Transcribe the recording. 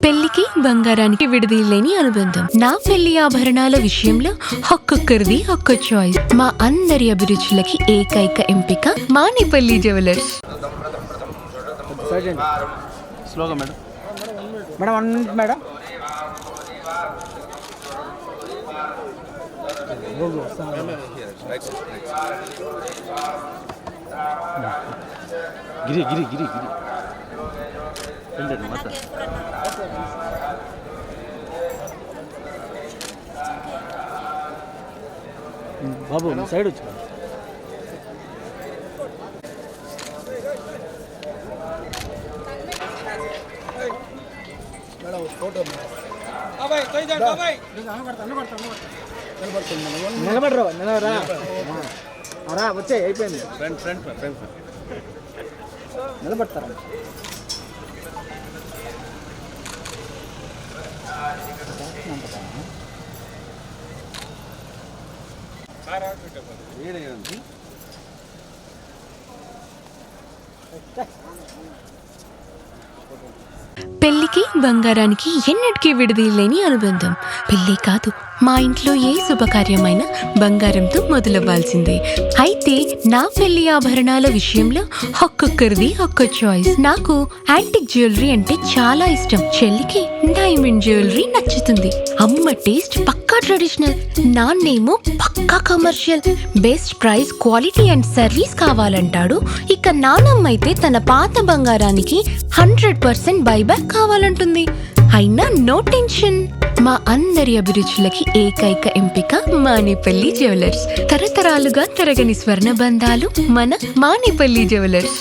పెళ్లికి బంగారానికి విడదీయలేని అనుబంధం. నా పెళ్లి ఆభరణాల విషయంలో ఒక్కొక్కరిది ఒక్క చాయిస్. మా అందరి అభిరుచులకి ఏకైక ఎంపిక మానేపల్లి జ్యువెలర్స్. గిరి గిరి గిరి గిరి మాత బాబు సైడ్ వచ్చి నిలబడరా వచ్చే అయిపోయింది ఫ్రెండ్ ఫ్రెండ్ ఫ్రెండ్ నిలబడతారా పెళ్లికి బంగారానికి ఎన్నటికీ విడదీయలేని అనుబంధం. పెళ్లి కాదు, మా ఇంట్లో ఏ శుభకార్యమైనా బంగారంతో మొదలవ్వాల్సిందే. అయితే నా పెళ్లి ఆభరణాల విషయంలో ఒక్కొక్కరిది ఒక్క చాయిస్. నాకు యాంటిక్ జ్యువెలరీ అంటే చాలా ఇష్టం. చెల్లికి డైమండ్ జ్యువెలరీ నచ్చుతుంది. అమ్మ టేస్ట్ పక్కా ట్రెడిషనల్, నాన్నేమో పక్కా commercial. Best price, quality and service కావాలంటాడు. ఇక నానమ్మ అయితే తన పాత బంగారానికి 100% బైబ్యాక్ కావాలంటుంది. అయినా నో టెన్షన్. మా అందరి అభిరుచులకి ఏకైక ఎంపిక మానేపల్లి జ్యువెలర్స్. తరతరాలుగా తరగని స్వర్ణ బంధాలు మన మానేపల్లి జ్యువెలర్స్.